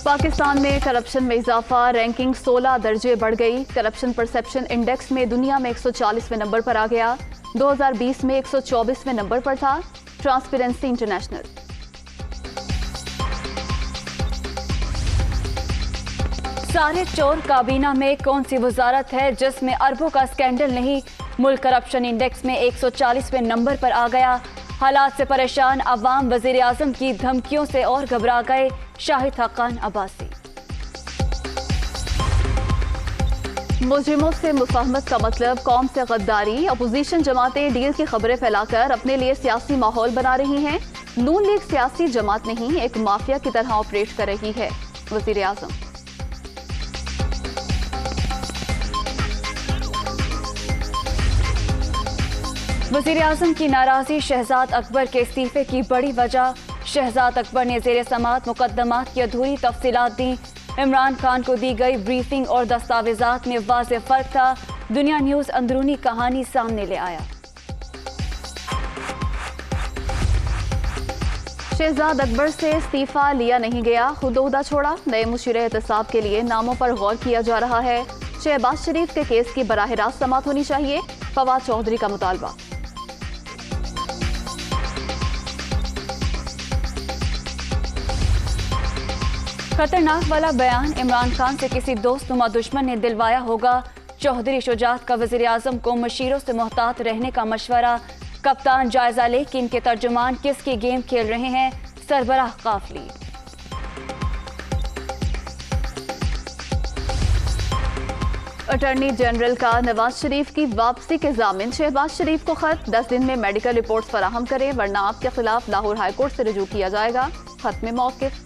पाकिस्तान में करप्शन में इजाफा, रैंकिंग 16 दर्जे बढ़ गई। करप्शन परसेप्शन इंडेक्स में दुनिया में 140वें नंबर पर आ गया। 2020 में 124वें नंबर पर था। Transparency international. सारे चोर काबीना में कौन सी वजारत है जिसमें अरबों का स्कैंडल नहीं। मुल्क करप्शन इंडेक्स में 140वें नंबर पर आ गया। हालात से परेशान अवाम वजीर आजम की धमकियों से और घबरा गए। शाहिद हक्कान अब्बासी। मुजरिमों से मुफाहमत का मतलब कौम से गद्दारी। अपोजिशन जमातें डील की खबरें फैलाकर अपने लिए सियासी माहौल बना रही हैं। नून लीग सियासी जमात नहीं, एक माफिया की तरह ऑपरेट कर रही है। वजीर आजम। वजीर आजम की नाराजगी शहजाद अकबर के इस्तीफे की बड़ी वजह। शहजाद अकबर ने जेर समात मुकदमात की अधूरी तफसीलात दी। इमरान खान को दी गई ब्रीफिंग और दस्तावेजात में वाज़ेह फर्क था। दुनिया न्यूज अंदरूनी कहानी सामने ले आया। शहजाद अकबर से इस्तीफा लिया नहीं गया, खुदोदा छोड़ा। नए मुशीर एहतसाब के लिए नामों पर गौर किया जा रहा है। शहबाज शरीफ के केस की बराह रास्त समाअत होनी चाहिए, फवाद चौधरी का मुतालबा। खतरनाक वाला बयान इमरान खान से किसी दोस्त नुमा दुश्मन ने दिलवाया होगा। चौधरी शुजात का वजीर आजम को मशीरों से मोहतात रहने का मशवरा। कप्तान जायजा ले कि इनके तर्जुमान किसकी गेम खेल रहे हैं। सरबराह काफली। अटॉर्नी जनरल का नवाज शरीफ की वापसी के जामिन। शहबाज शरीफ को खत, 10 दिन में मेडिकल रिपोर्ट्स फराहम करें वरना आपके खिलाफ लाहौर हाईकोर्ट से रुजू किया जाएगा। खत में मौक़िफ़।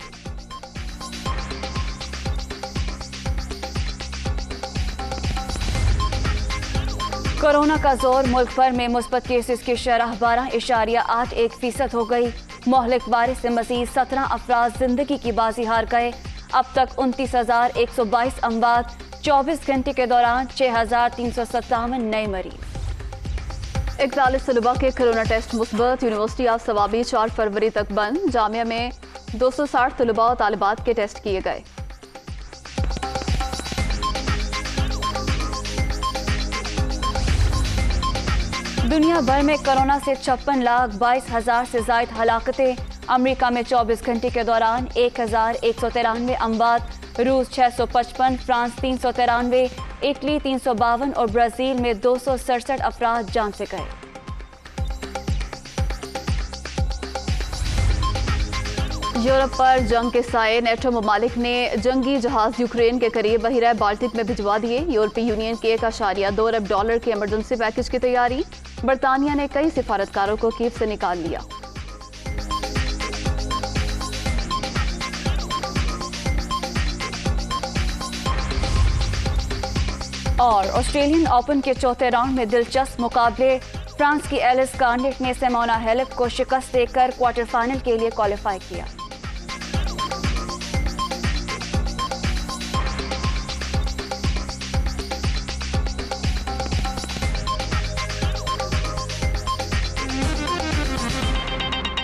कोरोना का जोर। मुल्क भर में मुस्बत केसेस की शरह 12.81% हो गई। मोहलिक वायरस से मजीद 17 अफराद जिंदगी की बाजी हार गए। अब तक 29,122 अमवात। 24 घंटे के दौरान 6,357 नए मरीज। 41 तलबा के कोरोना टेस्ट मुस्बत। यूनिवर्सिटी ऑफ सवाबी 4 फरवरी तक बंद। जामिया में 260 तलबा और तालिबात के टेस्ट किए गए। दुनिया भर में कोरोना से 56,22,000 से ज्यादा हलाकतें। अमेरिका में 24 घंटे के दौरान 1,193 अमवात। रूस 655, फ्रांस 393, इटली 352 और ब्राजील में 267 अफराद जान से गए। यूरोप पर जंग के साए। नेटो ममालिक ने जंगी जहाज यूक्रेन के करीब बहिरा बाल्टिक में भिजवा दिए। यूरोपीय यूनियन के $1.2 अरब के इमरजेंसी पैकेज की तैयारी। बरतानिया ने कई सिफारतकारों को कीव से निकाल लिया। और ऑस्ट्रेलियन ओपन के चौथे राउंड में दिलचस्प मुकाबले। फ्रांस की एलिस गार्नेट ने सिमोना हालेप को शिकस्त देकर क्वार्टर फाइनल के लिए क्वालिफाई किया।